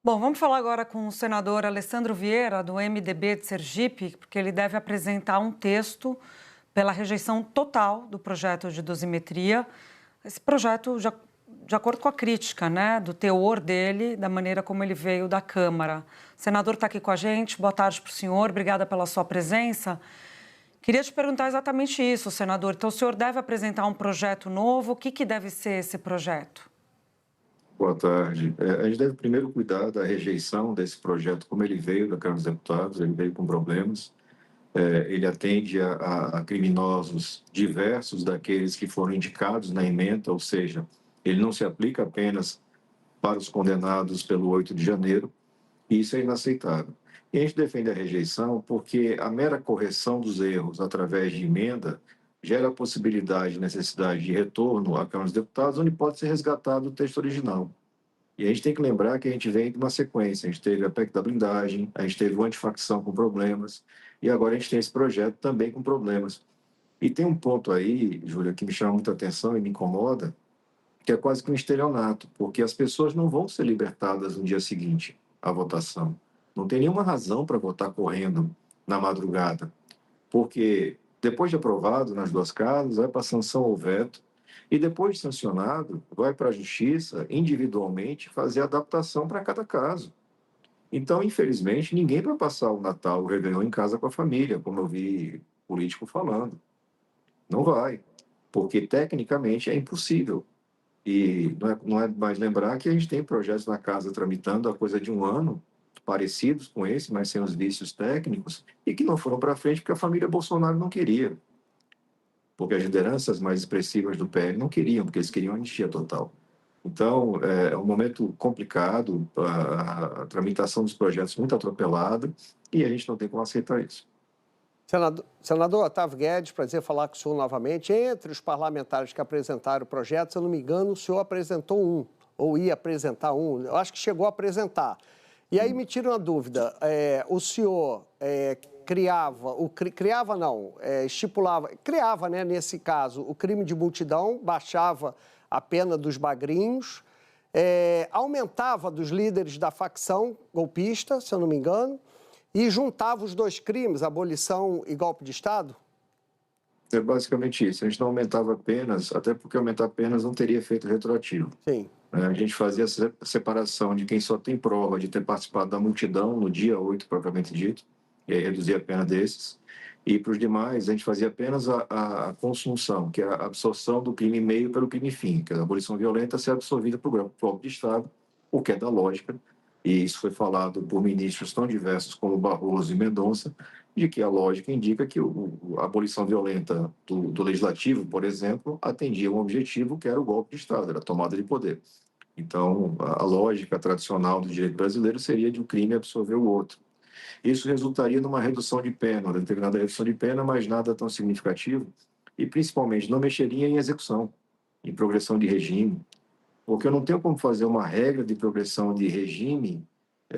Bom, vamos falar agora com o senador Alessandro Vieira, do MDB de Sergipe, porque ele deve apresentar um texto pela rejeição total do projeto de dosimetria. Esse projeto, de acordo com a crítica, né, do teor dele, da maneira como ele veio da Câmara. O senador está aqui com a gente. Boa tarde para o senhor. Obrigada pela sua presença. Queria te perguntar exatamente isso, senador. Então, o senhor deve apresentar um projeto novo. O que deve ser esse projeto? Boa tarde. A gente deve primeiro cuidar da rejeição desse projeto, como ele veio da Câmara dos Deputados, ele veio com problemas. Ele atende a criminosos diversos daqueles que foram indicados na emenda, ou seja, ele não se aplica apenas para os condenados pelo 8 de janeiro, e isso é inaceitável. E a gente defende a rejeição porque a mera correção dos erros através de emenda gera a possibilidade e necessidade de retorno à Câmara dos Deputados, onde pode ser resgatado o texto original. E a gente tem que lembrar que a gente vem de uma sequência. A gente teve a PEC da blindagem, a gente teve o antifacção com problemas, e agora a gente tem esse projeto também com problemas. E tem um ponto aí, Júlia, que me chama muita atenção e me incomoda, que é quase que um estelionato, porque as pessoas não vão ser libertadas no dia seguinte à votação. Não tem nenhuma razão para votar correndo na madrugada, porque depois de aprovado nas duas casas, vai para a sanção ou veto, e depois de sancionado, vai para a justiça individualmente fazer adaptação para cada caso. Então, infelizmente, ninguém vai passar o Natal, o Réveillon em casa com a família, como eu vi político falando. Não vai, porque tecnicamente é impossível. E não é mais lembrar que a gente tem projetos na casa tramitando há coisa de um ano, parecidos com esse, mas sem os vícios técnicos, e que não foram para frente porque a família Bolsonaro não queria, porque as lideranças mais expressivas do PL não queriam, porque eles queriam anistia total. Então, é um momento complicado, a tramitação dos projetos muito atropelada, e a gente não tem como aceitar isso. Senador Otávio Guedes, prazer falar com o senhor novamente. Entre os parlamentares que apresentaram o projeto, se eu não me engano, o senhor apresentou um, ou ia apresentar um, eu acho que chegou a apresentar. E aí me tira uma dúvida, o senhor criava, né, nesse caso, o crime de multidão, baixava a pena dos bagrinhos, aumentava dos líderes da facção golpista, se eu não me engano, e juntava os dois crimes, abolição e golpe de Estado? É basicamente isso. A gente não aumentava apenas, até porque aumentar apenas não teria efeito retroativo. Sim. A gente fazia a separação de quem só tem prova de ter participado da multidão no dia 8, propriamente dito, e aí reduzia a pena desses. E para os demais, a gente fazia apenas a consunção, que é a absorção do crime meio pelo crime fim, que é a abolição violenta ser absorvida por golpe de Estado, o que é da lógica, e isso foi falado por ministros tão diversos como Barroso e Mendonça, de que a lógica indica que a abolição violenta do legislativo, por exemplo, atendia um objetivo que era o golpe de Estado, era a tomada de poder. Então, a lógica tradicional do direito brasileiro seria de um crime absorver o outro. Isso resultaria numa redução de pena, uma determinada redução de pena, mas nada tão significativo, e principalmente não mexeria em execução, em progressão de regime, porque eu não tenho como fazer uma regra de progressão de regime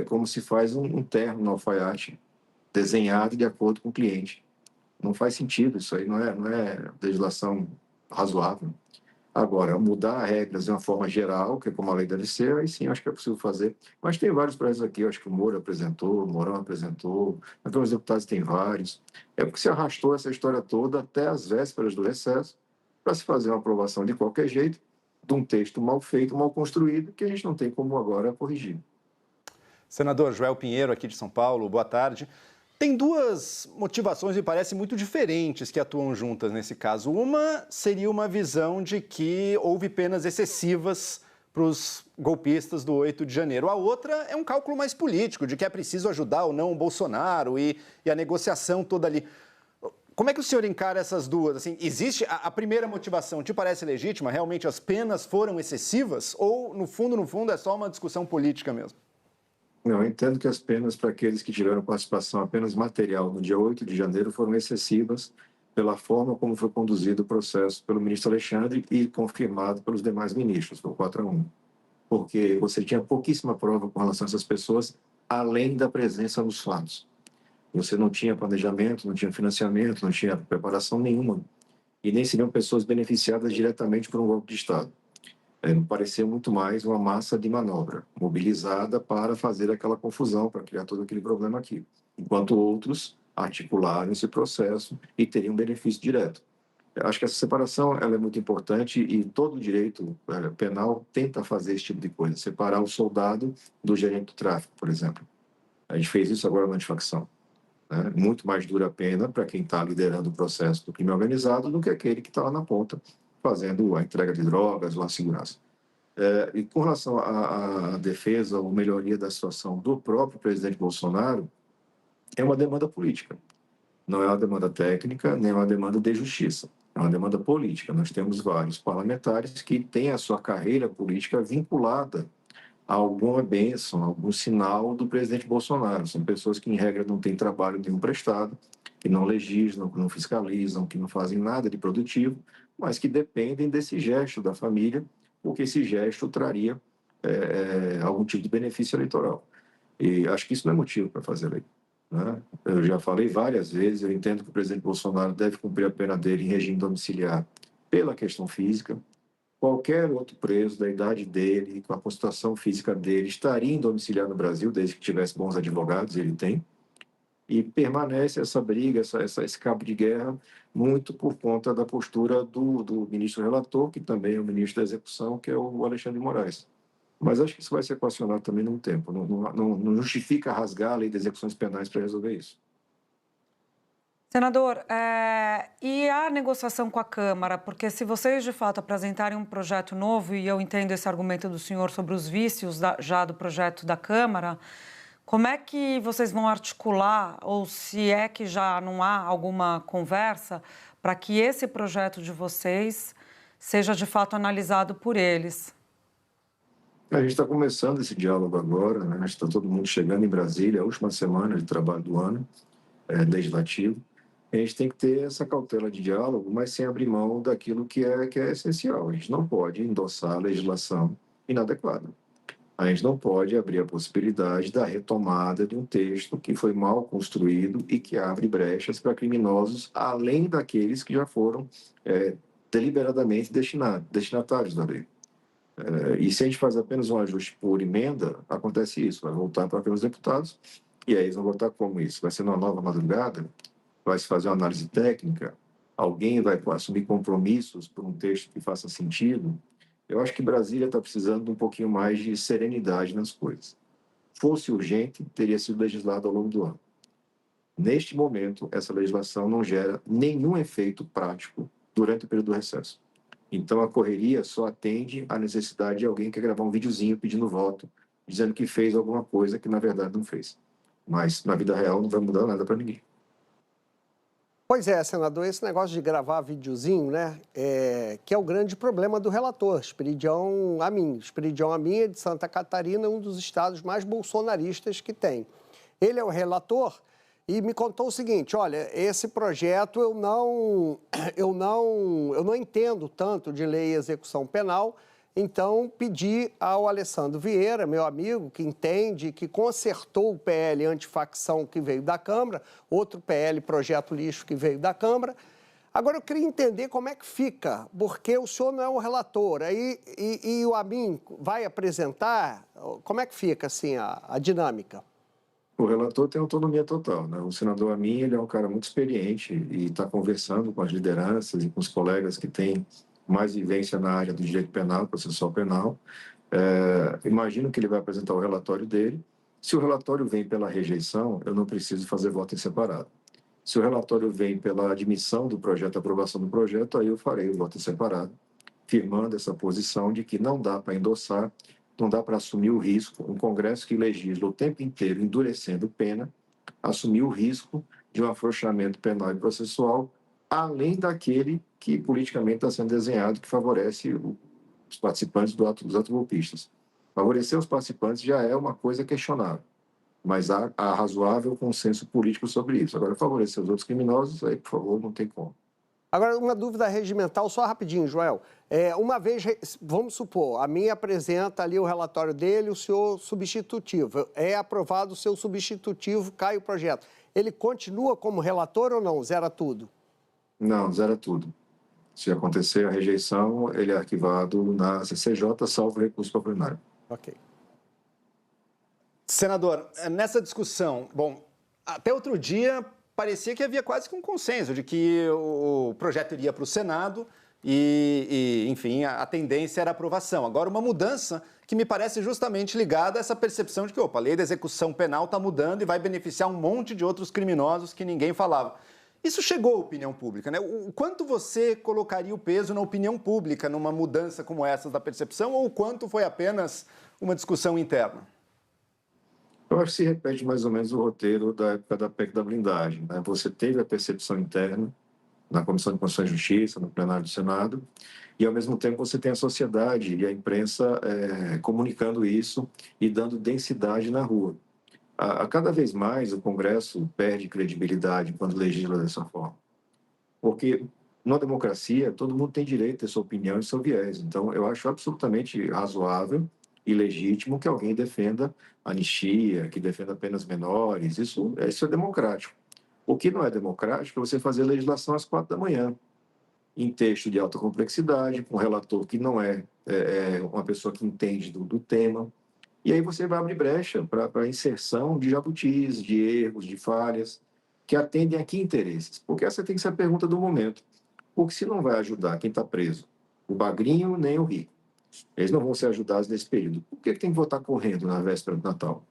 como se faz um terno no alfaiate, desenhado de acordo com o cliente. Não faz sentido, isso aí não é legislação razoável. Agora, mudar regras de uma forma geral, que é como a lei deve ser, aí sim acho que é possível fazer. Mas tem vários projetos aqui, eu acho que o Moro apresentou, o Mourão apresentou, a Câmara dos Deputados tem vários. É porque se arrastou essa história toda até as vésperas do recesso, para se fazer uma aprovação de qualquer jeito, de um texto mal feito, mal construído, que a gente não tem como agora corrigir. Senador Joel Pinheiro, aqui de São Paulo, boa tarde. Tem duas motivações, me parece, muito diferentes que atuam juntas nesse caso. Uma seria uma visão de que houve penas excessivas para os golpistas do 8 de janeiro. A outra é um cálculo mais político, de que é preciso ajudar ou não o Bolsonaro e a negociação toda ali. Como é que o senhor encara essas duas? Assim, existe a primeira motivação, te parece legítima? Realmente as penas foram excessivas? Ou, no fundo, é só uma discussão política mesmo? Não, eu entendo que as penas para aqueles que tiveram participação apenas material no dia 8 de janeiro foram excessivas pela forma como foi conduzido o processo pelo ministro Alexandre e confirmado pelos demais ministros, por 4-1. Porque você tinha pouquíssima prova com relação a essas pessoas, além da presença nos fatos. Você não tinha planejamento, não tinha financiamento, não tinha preparação nenhuma. E nem seriam pessoas beneficiadas diretamente por um golpe de Estado. Me pareceu muito mais uma massa de manobra, mobilizada para fazer aquela confusão, para criar todo aquele problema aqui. Enquanto outros articularam esse processo e teriam benefício direto. Eu acho que essa separação ela é muito importante e todo direito penal tenta fazer esse tipo de coisa, separar o soldado do gerente do tráfico, por exemplo. A gente fez isso agora na antifacção. Né? Muito mais dura a pena para quem está liderando o processo do crime organizado do que aquele que está lá na ponta fazendo a entrega de drogas ou a segurança. E com relação à defesa ou melhoria da situação do próprio presidente Bolsonaro, é uma demanda política. Não é uma demanda técnica, nem uma demanda de justiça. É uma demanda política. Nós temos vários parlamentares que têm a sua carreira política vinculada a alguma bênção, a algum sinal do presidente Bolsonaro. São pessoas que, em regra, não têm trabalho nenhum prestado, que não legislam, que não fiscalizam, que não fazem nada de produtivo, mas que dependem desse gesto da família, porque esse gesto traria algum tipo de benefício eleitoral. E acho que isso não é motivo para fazer lei. Né? Eu já falei várias vezes, eu entendo que o presidente Bolsonaro deve cumprir a pena dele em regime domiciliar pela questão física. Qualquer outro preso da idade dele, com a constituição física dele, estaria em domiciliar no Brasil, desde que tivesse bons advogados, ele tem. E permanece essa briga, esse cabo de guerra, muito por conta da postura do ministro relator, que também é o ministro da execução, que é o Alexandre de Moraes. Mas acho que isso vai ser equacionado também num tempo. Não justifica rasgar a lei de execuções penais para resolver isso. Senador, e a negociação com a Câmara? Porque se vocês, de fato, apresentarem um projeto novo, e eu entendo esse argumento do senhor sobre os vícios já do projeto da Câmara, como é que vocês vão articular, ou se é que já não há alguma conversa, para que esse projeto de vocês seja, de fato, analisado por eles? A gente está começando esse diálogo agora, né? Está todo mundo chegando em Brasília, a última semana de trabalho do ano legislativo. A gente tem que ter essa cautela de diálogo, mas sem abrir mão daquilo que é essencial. A gente não pode endossar a legislação inadequada. A gente não pode abrir a possibilidade da retomada de um texto que foi mal construído e que abre brechas para criminosos, além daqueles que já foram deliberadamente destinatários da lei. E se a gente faz apenas um ajuste por emenda, acontece isso, vai voltar para aqueles deputados, e aí eles vão votar como isso? Vai ser numa nova madrugada? Vai se fazer uma análise técnica? Alguém vai assumir compromissos por um texto que faça sentido? Eu acho que Brasília está precisando de um pouquinho mais de serenidade nas coisas. Fosse urgente, teria sido legislado ao longo do ano. Neste momento, essa legislação não gera nenhum efeito prático durante o período do recesso. Então, a correria só atende à necessidade de alguém que quer gravar um videozinho pedindo voto, dizendo que fez alguma coisa que, na verdade, não fez. Mas, na vida real, não vai mudar nada para ninguém. Pois é, senador, esse negócio de gravar videozinho, né, que é o grande problema do relator, Esperidião Amin. Esperidião Amin é de Santa Catarina, um dos estados mais bolsonaristas que tem. Ele é o relator e me contou o seguinte, olha, esse projeto eu não entendo tanto de lei e execução penal, então pedi ao Alessandro Vieira, meu amigo, que entende, que consertou o PL antifacção que veio da Câmara, outro PL projeto lixo que veio da Câmara. Agora eu queria entender como é que fica, porque o senhor não é o relator, e o Amin vai apresentar, como é que fica assim a dinâmica? O relator tem autonomia total, né? O senador Amin, ele é um cara muito experiente e está conversando com as lideranças e com os colegas que têm mais vivência na área do direito penal, processual penal. Imagino que ele vai apresentar o relatório dele. Se o relatório vem pela rejeição, eu não preciso fazer voto em separado. Se o relatório vem pela admissão do projeto, aprovação do projeto, aí eu farei o voto em separado, firmando essa posição de que não dá para endossar, não dá para assumir o risco, um Congresso que legisla o tempo inteiro endurecendo pena, assumir o risco de um afrouxamento penal e processual, além daquele que politicamente está sendo desenhado, que favorece os participantes dos atos golpistas. Favorecer os participantes já é uma coisa questionável, mas há razoável consenso político sobre isso. Agora, favorecer os outros criminosos, aí, por favor, não tem como. Agora, uma dúvida regimental, só rapidinho, Joel. Uma vez, vamos supor, a minha apresenta ali o relatório dele, o seu substitutivo. É aprovado o seu substitutivo, cai o projeto. Ele continua como relator ou não? Zera tudo? Não, zera tudo. Se acontecer a rejeição, ele é arquivado na CCJ, salvo recurso para plenário. Ok. Senador, nessa discussão, bom, até outro dia parecia que havia quase que um consenso de que o projeto iria para o Senado enfim, a tendência era a aprovação. Agora, uma mudança que me parece justamente ligada a essa percepção de que, opa, a lei da execução penal está mudando e vai beneficiar um monte de outros criminosos que ninguém falava. Isso chegou à opinião pública, né? O quanto você colocaria o peso na opinião pública numa mudança como essa da percepção ou o quanto foi apenas uma discussão interna? Eu acho que se repete mais ou menos o roteiro da época da PEC da blindagem, né? Você teve a percepção interna na Comissão de Constituição e Justiça, no plenário do Senado, e ao mesmo tempo você tem a sociedade e a imprensa comunicando isso e dando densidade na rua. A cada vez mais o Congresso perde credibilidade quando legisla dessa forma, porque na democracia todo mundo tem direito a ter sua opinião e seu viés. Então eu acho absolutamente razoável e legítimo que alguém defenda anistia, que defenda penas menores. Isso é democrático. O que não é democrático é você fazer legislação às 4 da manhã, em texto de alta complexidade, com um relator que não é uma pessoa que entende do tema. E aí você vai abrir brecha para a inserção de jabutis, de erros, de falhas, que atendem a que interesses? Porque essa tem que ser a pergunta do momento. Porque se não vai ajudar quem está preso, o magrinho nem o rico, eles não vão ser ajudados nesse período. Por que tem que votar correndo na véspera do Natal?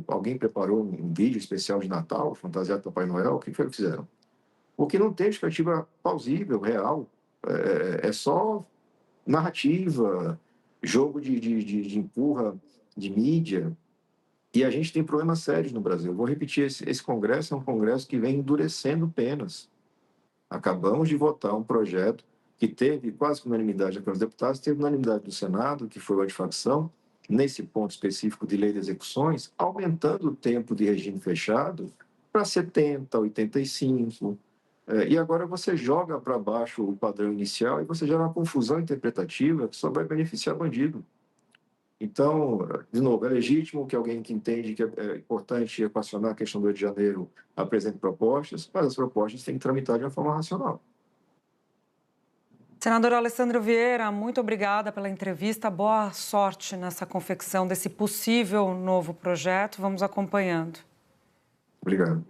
Alguém preparou um vídeo especial de Natal, fantasiado do Papai Noel? O que foi que fizeram? Porque não tem justificativa plausível, real. É só narrativa, jogo de empurra, de mídia. E a gente tem problemas sérios no Brasil. Eu vou repetir, esse Congresso é um Congresso que vem endurecendo penas. Acabamos de votar um projeto que teve quase que unanimidade da Câmara dos Deputados, teve unanimidade do Senado, que foi o antifacção, nesse ponto específico de lei de execuções, aumentando o tempo de regime fechado para 70, 85. E agora você joga para baixo o padrão inicial e você gera uma confusão interpretativa que só vai beneficiar bandido. Então, de novo, é legítimo que alguém que entende que é importante equacionar a questão do Rio de Janeiro apresente propostas, mas as propostas têm que tramitar de uma forma racional. Senador Alessandro Vieira, muito obrigada pela entrevista. Boa sorte nessa confecção desse possível novo projeto. Vamos acompanhando. Obrigado.